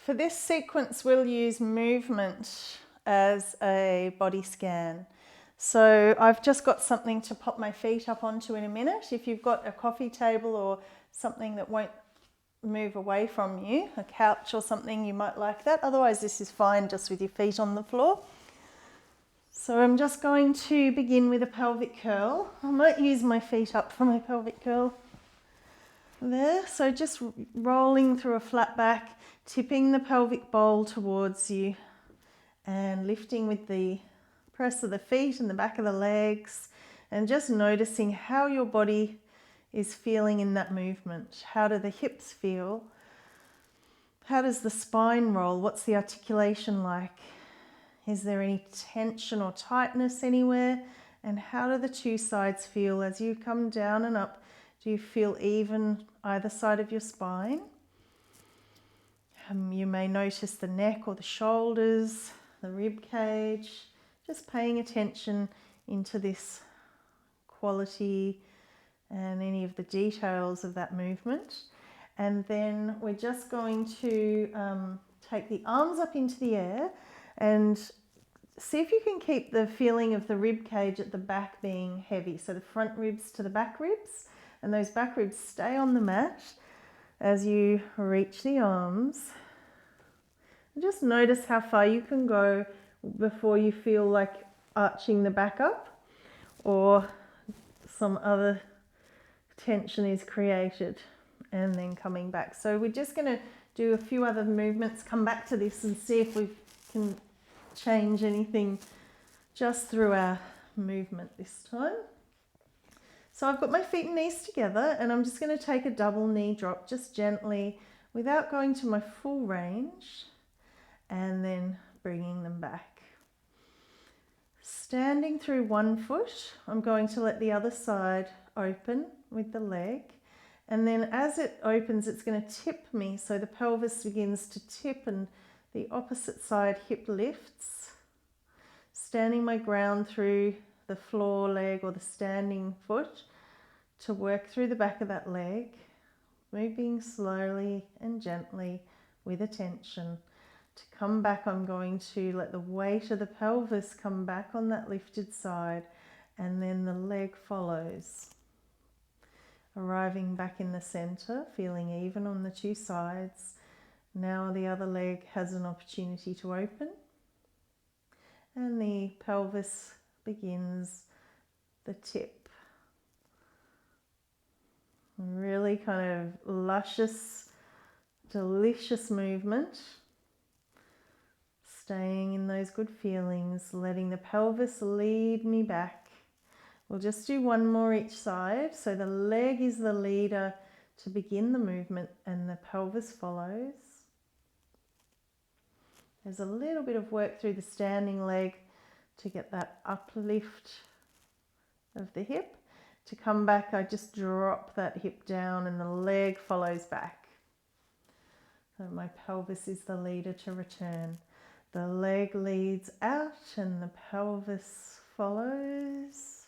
For this sequence, we'll use movement as a body scan. So I've just got something to pop my feet up onto in a minute. If you've got a coffee table or something that won't move away from you, a couch or something, you might like that. Otherwise, this is fine just with your feet on the floor. So I'm just going to begin with a pelvic curl. I might use my feet up for my pelvic curl there. So just rolling through a flat back, tipping the pelvic bowl towards you and lifting with the press of the feet and the back of the legs, and just noticing how your body is feeling in that movement. How do the hips feel? How does the spine roll? What's the articulation like? Is there any tension or tightness anywhere? And how do the two sides feel as you come down and up? Do you feel even either side of your spine? You may notice the neck or the shoulders, the rib cage, just paying attention into this quality and any of the details of that movement. And then we're just going to take the arms up into the air and see if you can keep the feeling of the rib cage at the back being heavy. So the front ribs to the back ribs, and those back ribs stay on the mat as you reach the arms. And just notice how far you can go before you feel like arching the back up or some other tension is created, and then coming back. So we're just going to do a few other movements, come back to this and see if we can change anything just through our movement this time. So I've got my feet and knees together, and I'm just going to take a double knee drop just gently without going to my full range, and then bringing them back. Standing through one foot, I'm going to let the other side open with the leg, and then as it opens, it's going to tip me, so the pelvis begins to tip and the opposite side hip lifts. Standing my ground through the floor leg or the standing foot to work through the back of that leg, moving slowly and gently with attention. To come back, I'm going to let the weight of the pelvis come back on that lifted side, and then the leg follows. Arriving back in the center, feeling even on the two sides. Now the other leg has an opportunity to open, and the pelvis begins the tip. Really kind of luscious, delicious movement. Staying in those good feelings, letting the pelvis lead me back. We'll just do one more each side. So the leg is the leader to begin the movement, and the pelvis follows. There's a little bit of work through the standing leg to get that uplift of the hip. To come back, I just drop that hip down and the leg follows back. So my pelvis is the leader to return. The leg leads out and the pelvis follows.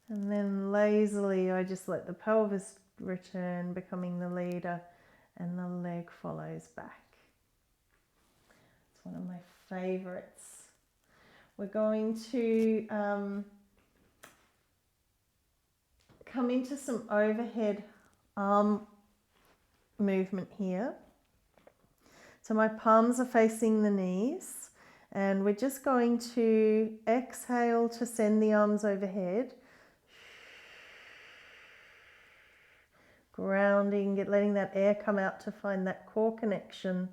And then lazily, I just let the pelvis return, becoming the leader, and the leg follows back. It's one of my favorites. We're going to come into some overhead arm movement here. So my palms are facing the knees, and we're just going to exhale to send the arms overhead. Grounding, letting that air come out to find that core connection,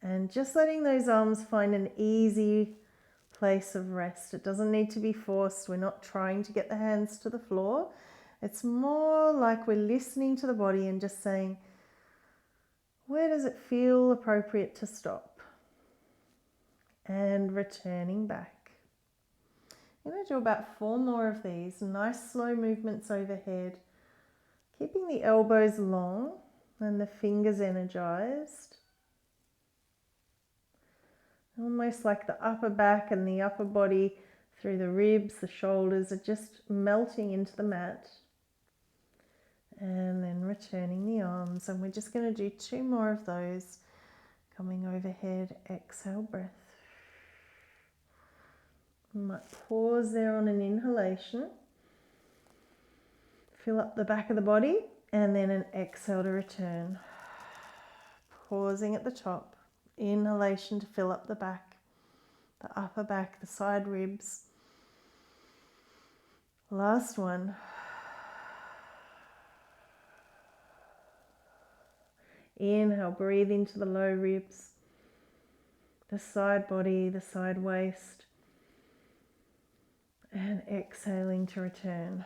and just letting those arms find an easy place of rest. It doesn't need to be forced. We're not trying to get the hands to the floor. It's more like we're listening to the body and just saying, where does it feel appropriate to stop? And returning back. I'm going to do about 4 more of these. Nice slow movements overhead. Keeping the elbows long and the fingers energized. Almost like the upper back and the upper body through the ribs, the shoulders are just melting into the mat. And then returning the arms. And we're just going to do 2 more of those. Coming overhead, exhale, breath. You might pause there on an inhalation. Fill up the back of the body and then an exhale to return. Pausing at the top. Inhalation to fill up the back, the upper back, the side ribs. Last one. Inhale, breathe into the low ribs, the side body, the side waist. And exhaling to return.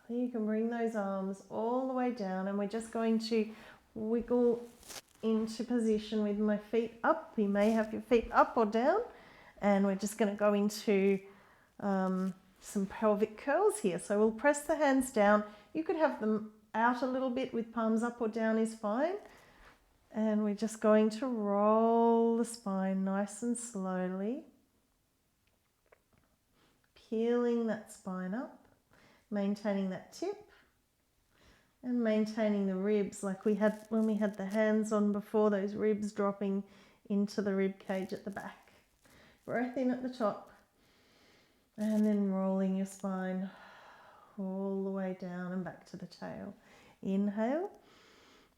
You can bring those arms all the way down and we're just going to wiggle into position with my feet up. You may have your feet up or down, and we're just going to go into some pelvic curls here. So we'll press the hands down. You could have them out a little bit with palms up or down is fine. And we're just going to roll the spine nice and slowly. Peeling that spine up, maintaining that tip, and maintaining the ribs like we had when we had the hands on before, those ribs dropping into the rib cage at the back. Breath in at the top, and then rolling your spine all the way down and back to the tail. Inhale,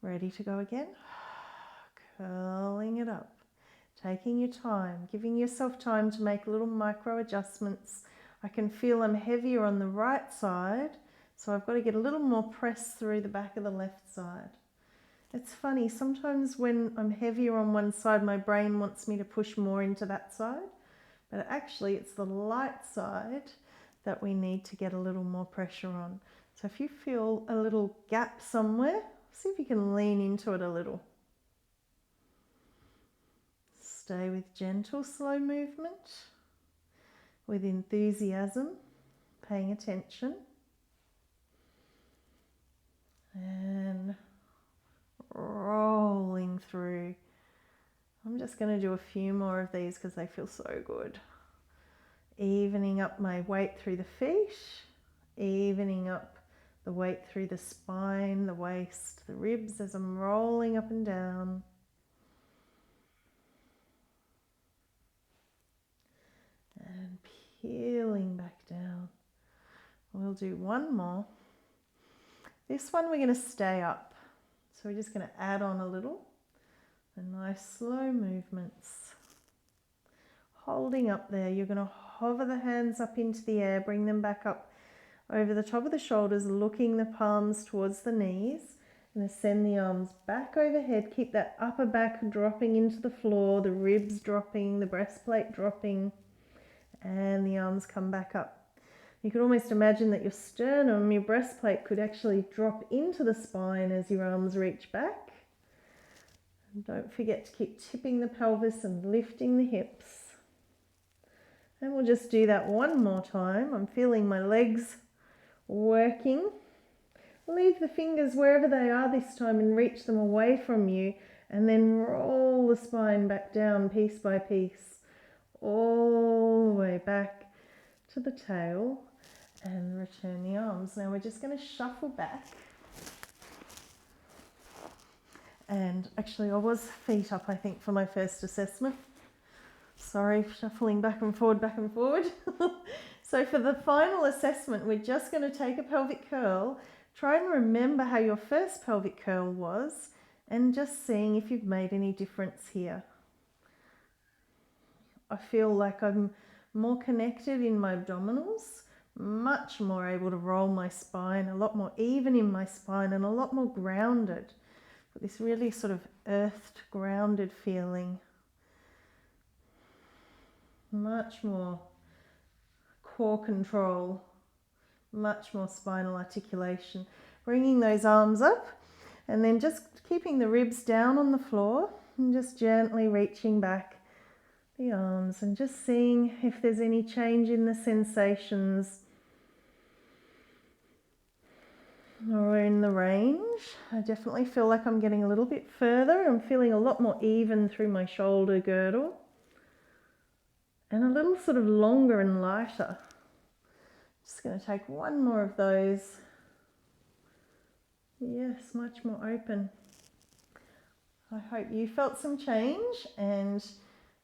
ready to go again. Curling it up, taking your time, giving yourself time to make little micro adjustments. I can feel I'm heavier on the right side, so I've got to get a little more press through the back of the left side. It's funny, sometimes when I'm heavier on one side, my brain wants me to push more into that side, but actually it's the light side that we need to get a little more pressure on. So if you feel a little gap somewhere, see if you can lean into it a little. Stay with gentle, slow movement. With enthusiasm, paying attention, and rolling through. I'm just going to do a few more of these because they feel so good. Evening up my weight through the feet, evening up the weight through the spine, the waist, the ribs as I'm rolling up and down. And peeling back down. We'll do one more. This one we're going to stay up. So we're just going to add on a little. The nice slow movements. Holding up there, you're going to hover the hands up into the air, bring them back up over the top of the shoulders, looking the palms towards the knees. And send the arms back overhead. Keep that upper back dropping into the floor, the ribs dropping, the breastplate dropping. And the arms come back up. You could almost imagine that your sternum, your breastplate could actually drop into the spine as your arms reach back. And don't forget to keep tipping the pelvis and lifting the hips. And we'll just do that one more time. I'm feeling my legs working. Leave the fingers wherever they are this time and reach them away from you. And then roll the spine back down piece by piece. All the way back to the tail and return the arms. Now we're just going to shuffle back. And actually I was feet up I think for my first assessment. Sorry, shuffling back and forward, back and forward. So for the final assessment, we're just going to take a pelvic curl. Try and remember how your first pelvic curl was and just seeing if you've made any difference here. I feel like I'm more connected in my abdominals, much more able to roll my spine, a lot more even in my spine and a lot more grounded. But this really sort of earthed, grounded feeling. Much more core control, much more spinal articulation. Bringing those arms up and then just keeping the ribs down on the floor and just gently reaching back the arms and just seeing if there's any change in the sensations or in the range. I definitely feel like I'm getting a little bit further. I'm feeling a lot more even through my shoulder girdle and a little sort of longer and lighter. Just going to take one more of those. Yes, much more open. I hope you felt some change and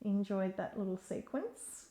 enjoyed that little sequence.